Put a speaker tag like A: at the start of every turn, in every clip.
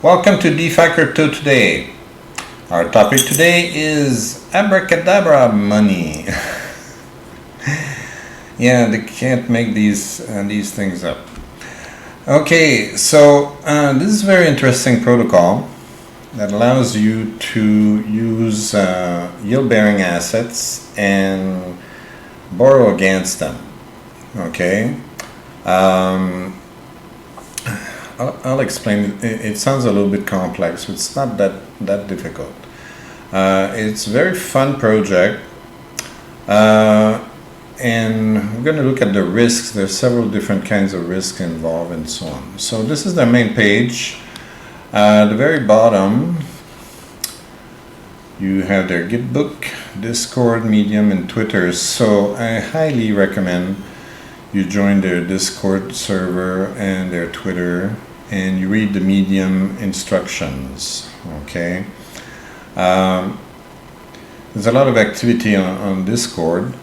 A: Welcome to DeFi Crypto Today. Our topic today is Abracadabra Money. Yeah, they can't make these things up. Okay, so this is a very interesting protocol that allows you to use yield-bearing assets and borrow against them. Okay. I'll explain. It sounds a little bit complex, but it's not that difficult. It's a very fun project, and we're going to look at the risks. There's several different kinds of risks involved and so on. So this is their main page. At the very bottom, you have their Gitbook, Discord, Medium, and Twitter. So I highly recommend you join their Discord server and their Twitter, and you read the Medium instructions. Okay. There's a lot of activity on Discord.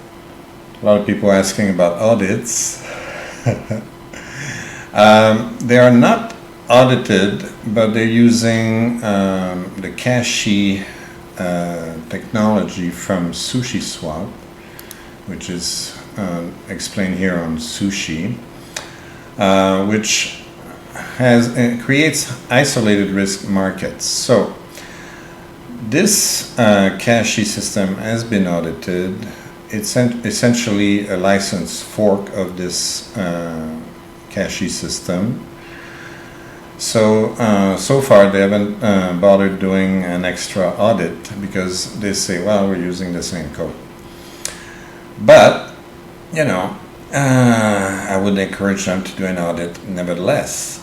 A: A lot of people asking about audits. They are not audited, but they're using the Cache technology from Sushi Swap, which is explained here on Sushi, which creates isolated risk markets. So this Cache system has been audited. It's essentially a licensed fork of this Cache system. So far they haven't bothered doing an extra audit because they say, well, we're using the same code. But I would encourage them to do an audit nevertheless.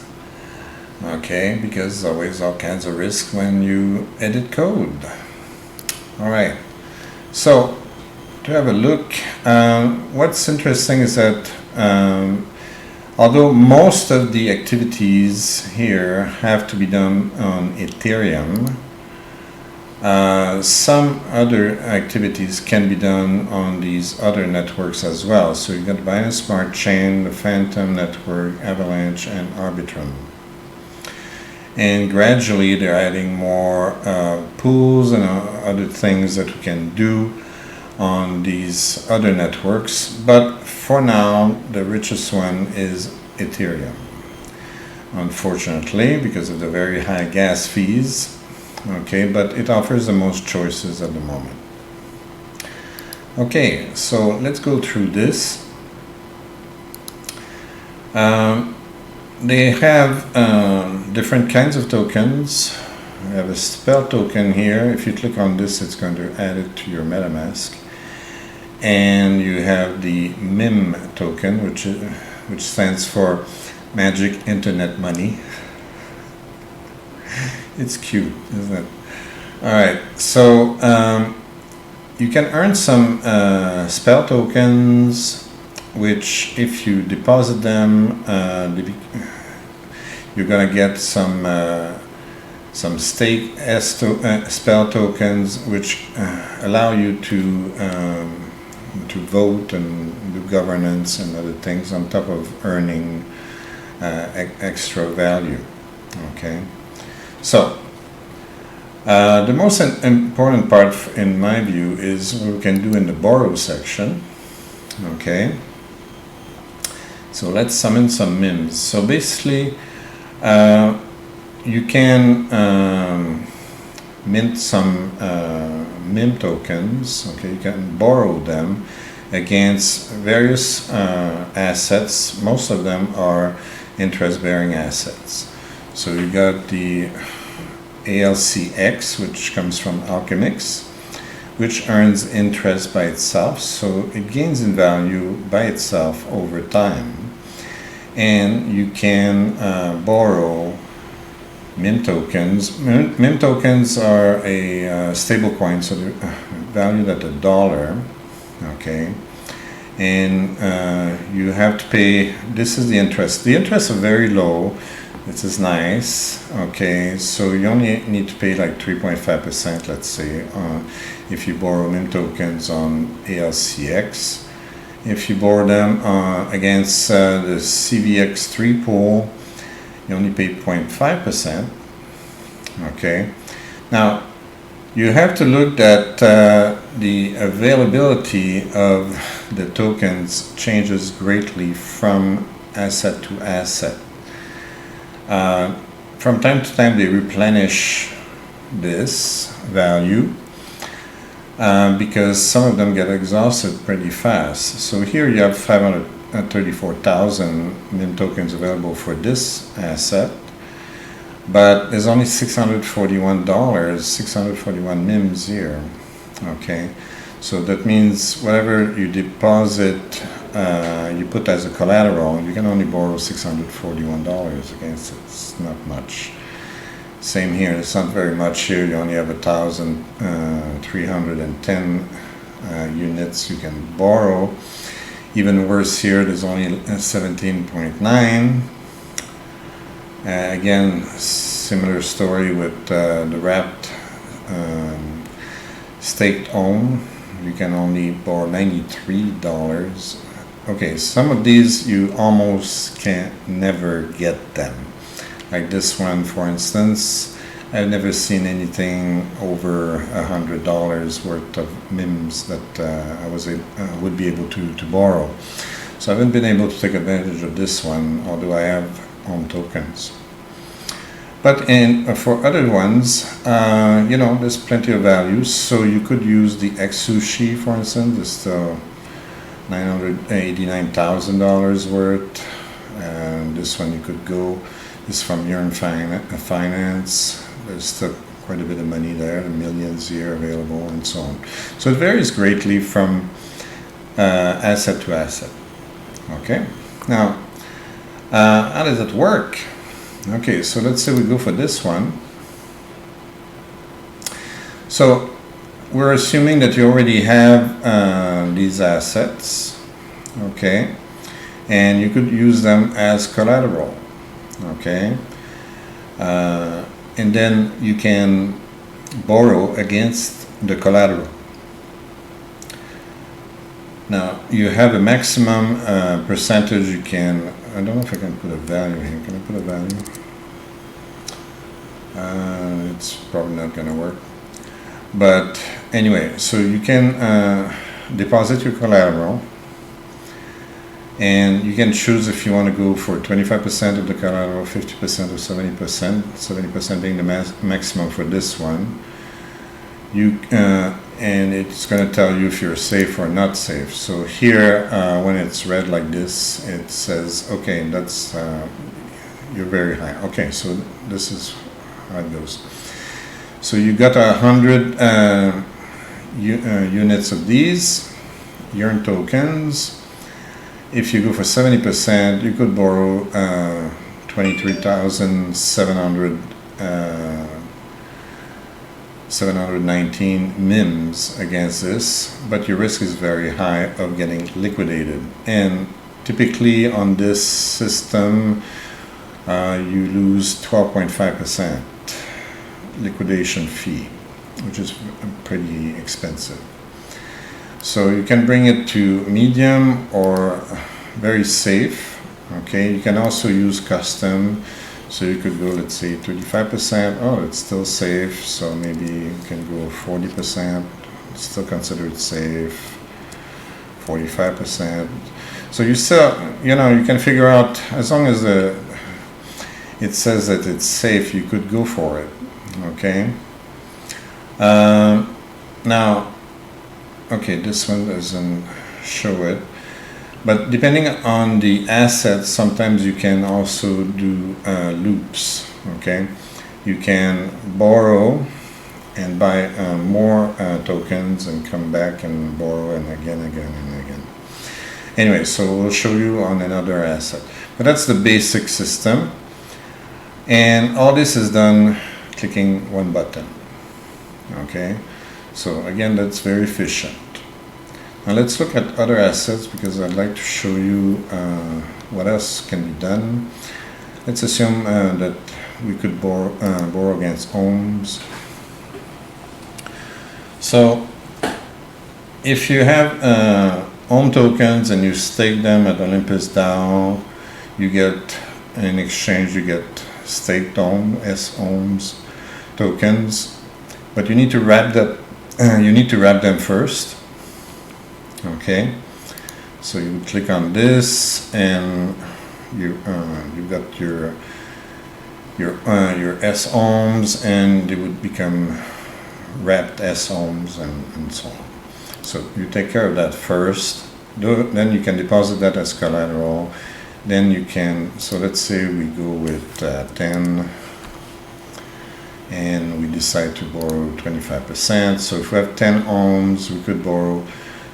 A: Okay, because there's always all kinds of risk when you edit code. All right, so to have a look, what's interesting is that although most of the activities here have to be done on Ethereum, some other activities can be done on these other networks as well. So you've got Binance Smart Chain, the Fantom network, Avalanche, and Arbitrum. And gradually they're adding more pools and other things that we can do on these other networks. But for now, the richest one is Ethereum. Unfortunately, because of the very high gas fees. Okay, but it offers the most choices at the moment. Okay, so let's go through this. They have different kinds of tokens. We have a spell token here. If you click on this, it's going to add it to your MetaMask. And you have the MIM token, which stands for Magic Internet Money. It's cute, isn't it? All right, so you can earn some spell tokens, which if you deposit them, you're gonna get some stake spell tokens, which allow you to vote and do governance and other things on top of earning extra value. Okay. So, the most important part, in my view, is what we can do in the borrow section. Okay. So let's summon some MIMs. So basically, you can mint some MIM tokens. Okay, you can borrow them against various assets. Most of them are interest-bearing assets. So you got the ALCX, which comes from Alchemix, which earns interest by itself, so it gains in value by itself over time. And you can borrow MIM tokens. MIM tokens are a stable coin, so they're valued at $1. Okay. And you have to pay, this is the interest. The interests are very low. This is nice. Okay, so you only need to pay like 3.5%, let's say, if you borrow MIM tokens on ALCX. If you borrow them against the CVX3 pool, you only pay 0.5%. Okay, now you have to look at the availability of the tokens changes greatly from asset to asset. From time to time they replenish this value because some of them get exhausted pretty fast. So here you have 534,000 MIM tokens available for this asset, but there's only $641, 641 MIMs here. Okay, so that means whatever you deposit, you put as a collateral, you can only borrow $641 against it. It's not much. Same here, it's not very much here. You only have 1,310 units you can borrow. Even worse here, there's only 17.9. Again, similar story with the wrapped staked own. You can only borrow $93. Okay, some of these you almost can never get them. Like this one, for instance, I've never seen anything over $100 worth of MIMs that I would be able to borrow. So I haven't been able to take advantage of this one, although I have home tokens. But for other ones, you know, there's plenty of values. So you could use the X-Sushi, for instance. It's still $989,000 worth. And this one you could go. This is from MIM Finance. There's still quite a bit of money there, the millions here available, and so on. So it varies greatly from asset to asset. Okay. Now, how does it work? Okay, so let's say we go for this one. So we're assuming that you already have these assets, okay, and you could use them as collateral, okay, and then you can borrow against the collateral. Now you have a maximum percentage you can. I don't know if I can put a value here. Can I put a value? It's probably not going to work. But anyway, so you can deposit your collateral, and you can choose if you want to go for 25% of the collateral, 50% or 70%. 70% being the maximum for this one. And it's going to tell you if you're safe or not safe. So here, when it's read like this, it says, okay, that's you're very high. Okay, so this is how it goes. So you got 100 units of these YERN tokens. If you go for 70%, you could borrow 23,719 MIMs against this, but your risk is very high of getting liquidated. And typically on this system, you lose 12.5% liquidation fee, which is pretty expensive. So you can bring it to medium or very safe. Okay, you can also use custom. So you could go, let's say 35%. Oh, it's still safe. So maybe you can go 40%. Still considered safe. 45%. So you still, you know, you can figure out, as long as it says that it's safe, you could go for it. Okay. Now, okay, this one doesn't show it. But depending on the assets, sometimes you can also do loops, okay? You can borrow and buy more tokens and come back and borrow and again. Anyway, so we'll show you on another asset. But that's the basic system. And all this is done clicking one button, okay? So again, that's very efficient. Now let's look at other assets because I'd like to show you what else can be done. Let's assume that we could borrow against ohms. So if you have ohm tokens and you stake them at Olympus DAO, you get, in exchange, you get staked ohms. tokens, but you need to wrap that. You need to wrap them first. Okay. So you click on this, and you got your S ohms, and they would become wrapped S ohms and so on. So you take care of that first. Then you can deposit that as collateral. Then you can. So let's say we go with 10, and we decide to borrow 25%. So if we have 10 ohms, we could borrow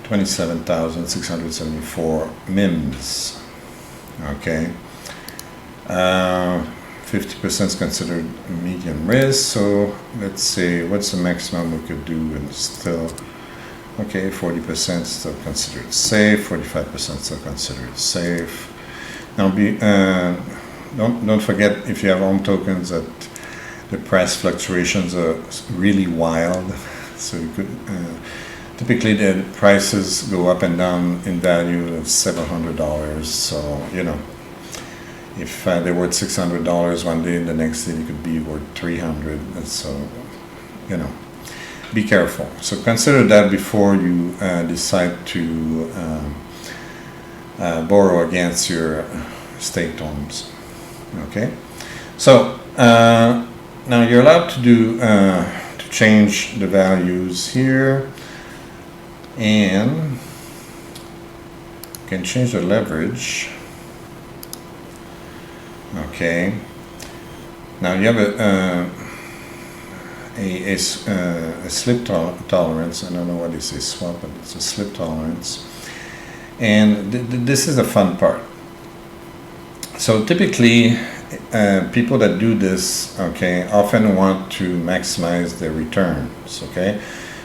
A: 27,674 MIMs. Okay. 50% is considered medium risk. So let's say what's the maximum we could do, and still, okay, 40% still considered safe, 45% still considered safe. Now don't forget, if you have own tokens, that the price fluctuations are really wild. So you could typically the prices go up and down in value of $700. So if they were $600 one day, the next day they could be worth $300. And so be careful. So consider that before you decide to borrow against your staked homes. Okay. So now you're allowed to do to change the values here, and you can change the leverage. Okay. Now you have a slip tolerance. I don't know what is a swap, but it's a slip tolerance. And this is the fun part. So typically, people that do this, okay, often want to maximize their returns, okay,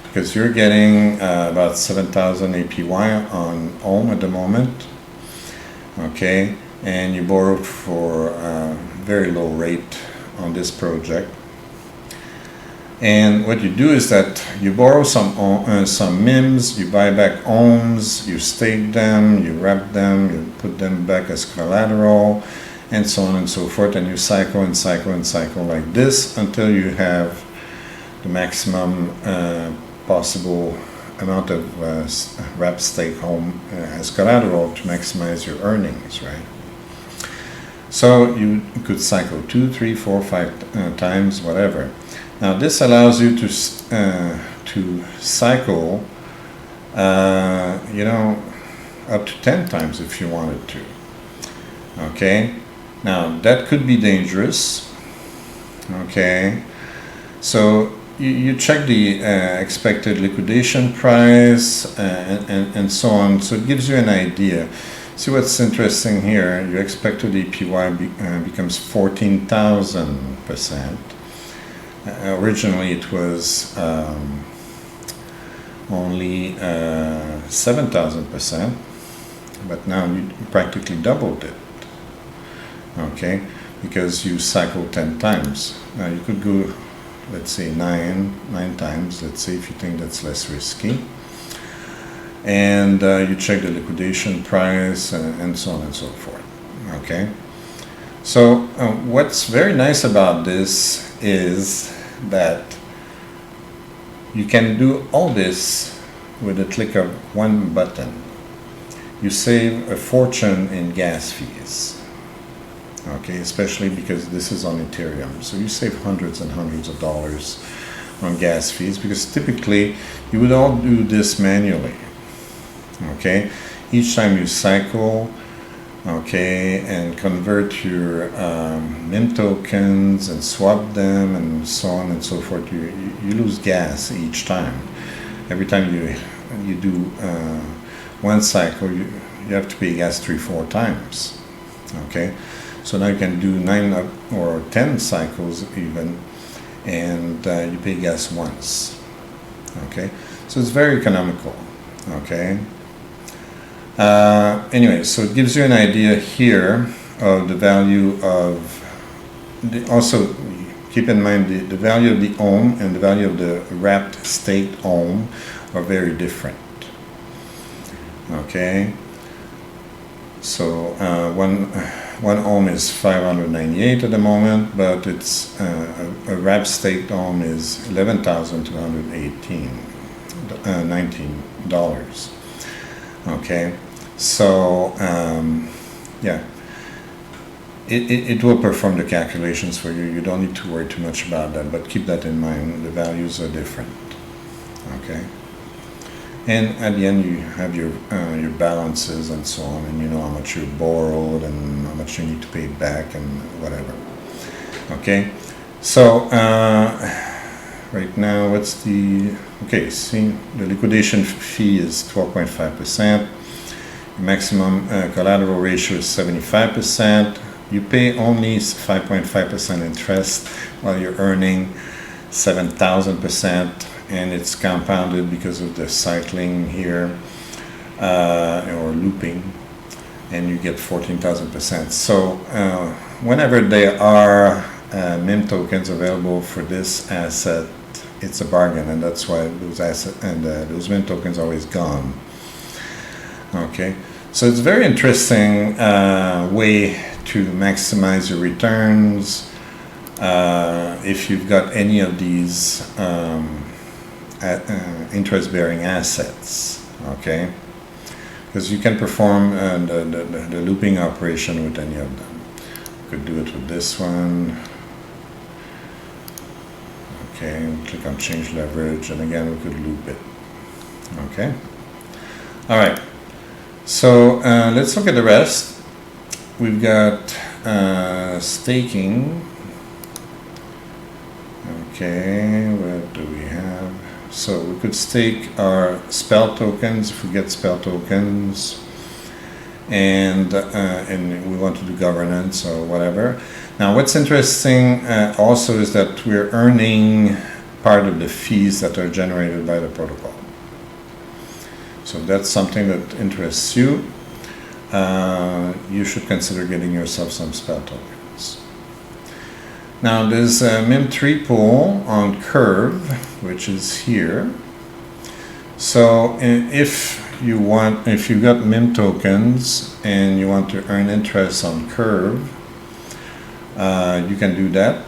A: because you're getting about 7,000 APY on OHM at the moment, okay, and you borrow for a very low rate on this project. And what you do is that you borrow some MIMs, you buy back ohms, you stake them, you wrap them, you put them back as collateral, and so on and so forth, and you cycle and cycle and cycle like this until you have the maximum possible amount of wrapped stake home as collateral to maximize your earnings, right? So you could cycle 2, 3, 4, 5 times, whatever. Now this allows you to cycle, up to 10 times if you wanted to. Okay. Now that could be dangerous. Okay. So you check the expected liquidation price and so on. So it gives you an idea. See what's interesting here. Your expected APY becomes 14,000%. Originally it was only 7,000%, but now you practically doubled it. Okay, because you cycle 10 times. Now you could go, let's say nine times, let's say, if you think that's less risky. And you check the liquidation price and so on and so forth. Okay. So what's very nice about this is that you can do all this with a click of one button. You save a fortune in gas fees. Okay, especially because this is on Ethereum. So you save hundreds and hundreds of dollars on gas fees, because typically you would all do this manually. Okay, each time you cycle, okay, and convert your MIM tokens and swap them and so on and so forth, you lose gas each time. Every time you do one cycle, you have to pay gas 3-4 times. Okay, so now you can do 9 or 10 cycles even, and you pay gas once. Okay, so it's very economical. Okay. Anyway, so it gives you an idea here of the value of also keep in mind the value of the OHM and the value of the wrapped staked OHM are very different. Okay, so one ohm is $598 at the moment, but it's a wrap staked ohm is $11,219. Okay, so yeah, it will perform the calculations for you. You don't need to worry too much about that, but keep that in mind. The values are different. Okay, and at the end you have your balances and so on, and you know how much you borrowed and how much you need to pay back and whatever. Okay, so right now what's the see, the liquidation fee is 12.5%. Maximum collateral ratio is 75%. You pay only 5.5% interest while you're earning 7,000%, and it's compounded because of the cycling here or looping, and you get 14,000%. So whenever there are MIM tokens available for this asset, it's a bargain, and that's why those MIM tokens are always gone. Okay, so it's a very interesting way to maximize your returns if you've got any of these interest-bearing assets. Okay, because you can perform the looping operation with any of them. You could do it with this one. Okay, click on change leverage, and again we could loop it. Okay, all right, so let's look at the rest. We've got staking. Okay, what do we have? So we could stake our spell tokens if we get spell tokens, and we want to do governance or whatever. Now what's interesting also is that we're earning part of the fees that are generated by the protocol. So that's something that interests you. You should consider getting yourself some spell tokens. Now there's a MIM3 pool on Curve, which is here. So if you've got MIM tokens and you want to earn interest on Curve, you can do that.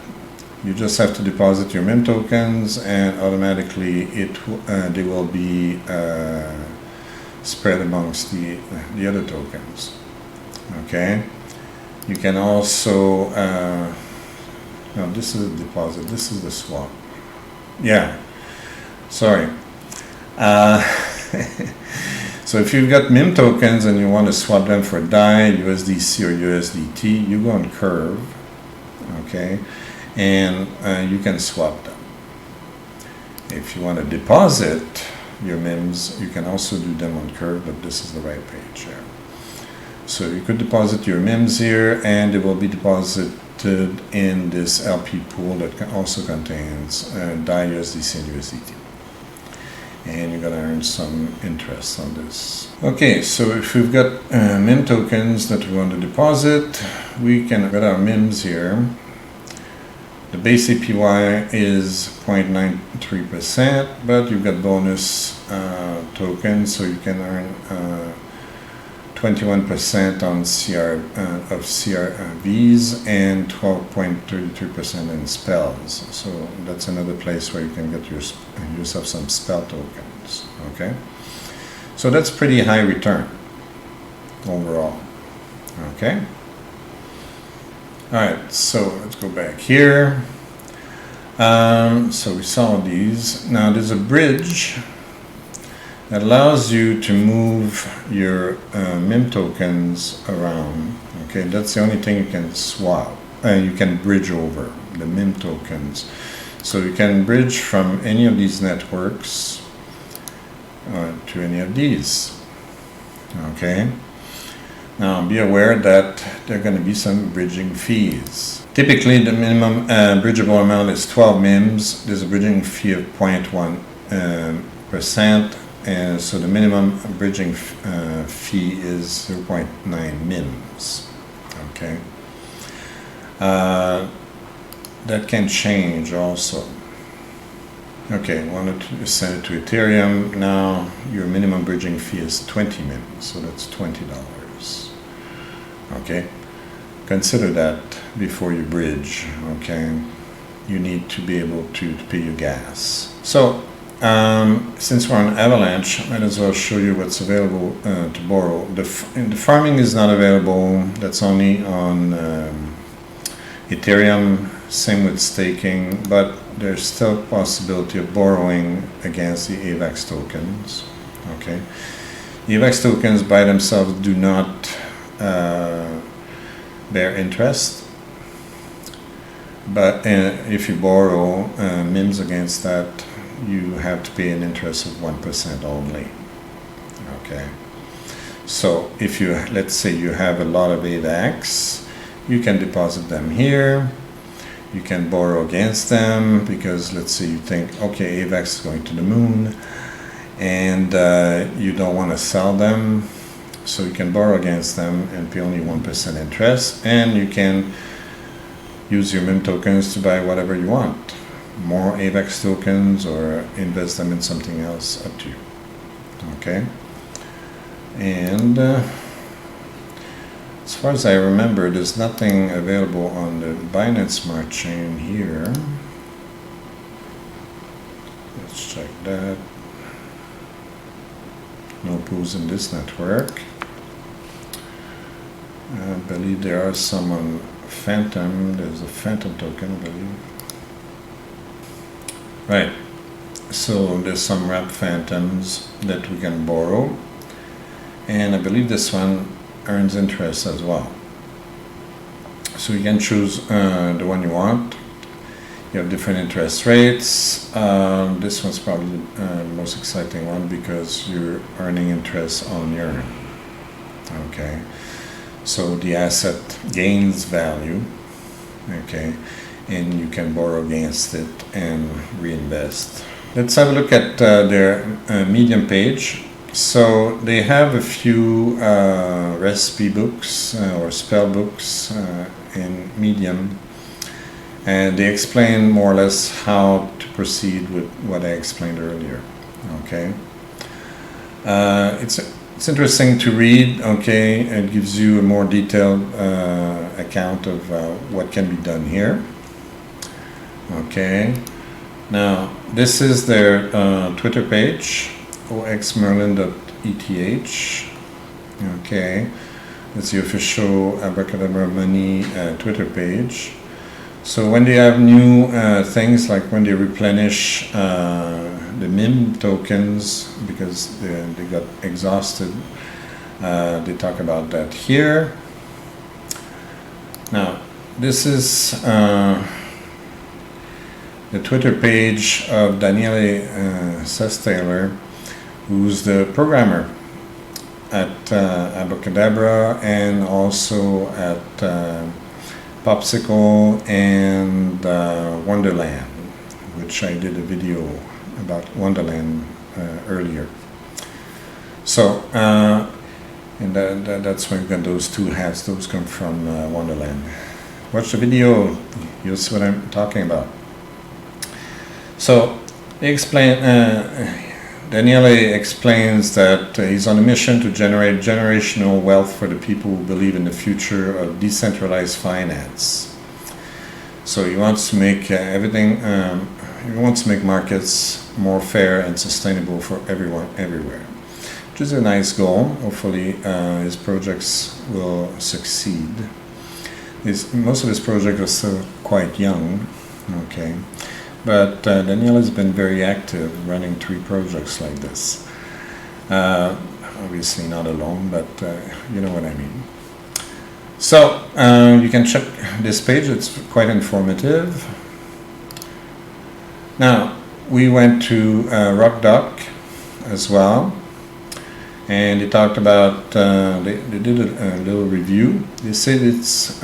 A: You just have to deposit your MIM tokens, and automatically they will be spread amongst the other tokens. Okay, you can also no, this is a deposit, this is the swap. Yeah, sorry. So if you've got MIM tokens and you want to swap them for DAI, USDC or USDT, you go on Curve. Okay, and you can swap them. If you want to deposit your MIMs, you can also do them on Curve, but this is the right page here. So you could deposit your MIMs here, and they will be deposited in this LP pool that also contains DAI, USDC, and USDT. And you're going to earn some interest on this. Okay, so if we've got MIM tokens that we want to deposit, we can get our MIMs here. The base APY is 0.93%, but you've got bonus tokens, so you can earn 21% on of CRVs and 12.33% in spells. So that's another place where you can get yourself some spell tokens. Okay, so that's pretty high return overall. Okay. All right, so let's go back here. So we saw these. Now there's a bridge that allows you to move your MIM tokens around. Okay, that's the only thing you can swap. You can bridge over the MIM tokens. So you can bridge from any of these networks to any of these. Okay. Now be aware that there are going to be some bridging fees. Typically the minimum bridgeable amount is 12 MIMs. There's a bridging fee of 0.1%, and so the minimum bridging fee is 0.9 MIMs. Okay, that can change also. Okay, wanted to send it to Ethereum. Now your minimum bridging fee is 20 MIMs, so that's $20. Okay, consider that before you bridge, okay? You need to be able to pay your gas. So, since we're on Avalanche, I might as well show you what's available to borrow. The farming is not available. That's only on Ethereum. Same with staking, but there's still possibility of borrowing against the AVAX tokens. Okay, the AVAX tokens by themselves do not bear interest, but if you borrow MIMs against that, you have to pay an interest of 1% only. Okay, so if you, let's say you have a lot of AVAX, you can deposit them here. You can borrow against them because let's say you think, okay, AVAX is going to the moon, and you don't want to sell them, so you can borrow against them and pay only 1% interest, and you can use your MIM tokens to buy whatever you want, more AVAX tokens, or invest them in something else, up to you. Okay, and as far as I remember, there's nothing available on the Binance Smart Chain here. Let's check that. No pools in this network. I believe there are some on Fantom. There's a Fantom token, I believe. Right. So there's some wrap Fantoms that we can borrow. And I believe this one earns interest as well. So you can choose the one you want. You have different interest rates. This one's probably the most exciting one because you're earning interest on your earn. Okay, so the asset gains value, okay, and you can borrow against it and reinvest. Let's have a look at their Medium page. So they have a few recipe books or spell books in Medium, and they explain more or less how to proceed with what I explained earlier. Okay, it's interesting to read. Okay, it gives you a more detailed account of what can be done here. Okay, now this is their Twitter page. oxmerlin.eth. Okay, that's the official Abracadabra Money Twitter page. So when they have new things, like when they replenish the MIM tokens because they got exhausted, they talk about that here. Now this is the Twitter page of Daniele Sestaylor, who's the programmer at Abracadabra and also at Popsicle and Wonderland, which I did a video about Wonderland earlier. So, and that's where we got those two hats. Those come from Wonderland. Watch the video, you'll see what I'm talking about. So, they explain. Daniele explains that he's on a mission to generate generational wealth for the people who believe in the future of decentralized finance. So he wants to make everything, he wants to make markets more fair and sustainable for everyone, everywhere, which is a nice goal. Hopefully his projects will succeed. Most of his projects are still quite young, okay. But Daniele has been very active running 3 projects like this. Obviously not alone, but you know what I mean. So you can check this page, it's quite informative. Now, we went to Rugdoc as well, and they talked about, they did a little review. They said it's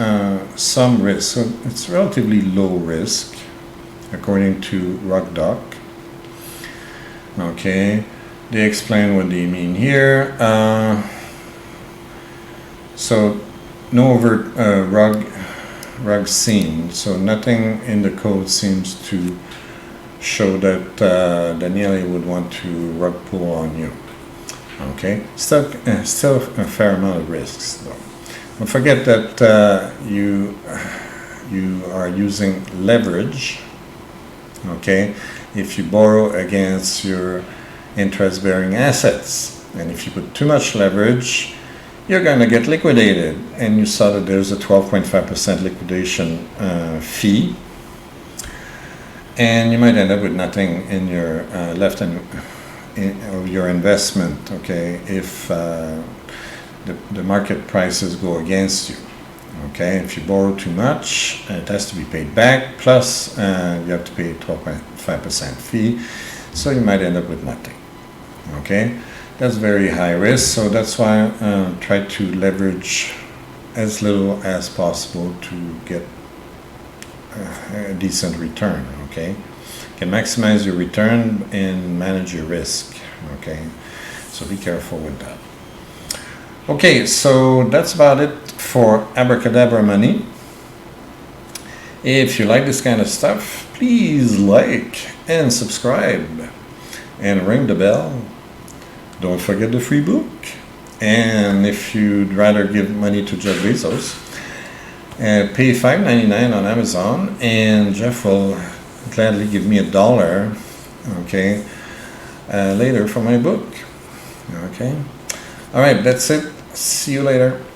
A: some risk, so it's relatively low risk, according to Rugdoc. Okay, they explain what they mean here. So no overt rug seen, so nothing in the code seems to show that Daniele would want to rug pull on you. Okay, still a fair amount of risks though. Don't forget that you are using leverage, okay, if you borrow against your interest-bearing assets. And if you put too much leverage, you're going to get liquidated. And you saw that there's a 12.5% liquidation fee. And you might end up with nothing in your left of your investment, okay, if the market prices go against you. Okay, if you borrow too much, it has to be paid back, plus you have to pay 12.5% fee, so you might end up with nothing. Okay, that's very high risk, so that's why try to leverage as little as possible to get a decent return. Okay, you can maximize your return and manage your risk. Okay, so be careful with that. Okay, so that's about it for Abracadabra Money. If you like this kind of stuff, please like and subscribe and ring the bell. Don't forget the free book. And if you'd rather give money to Jeff Bezos, pay $5.99 on Amazon, and Jeff will gladly give me $1, okay, later for my book. Okay. All right, that's it. See you later.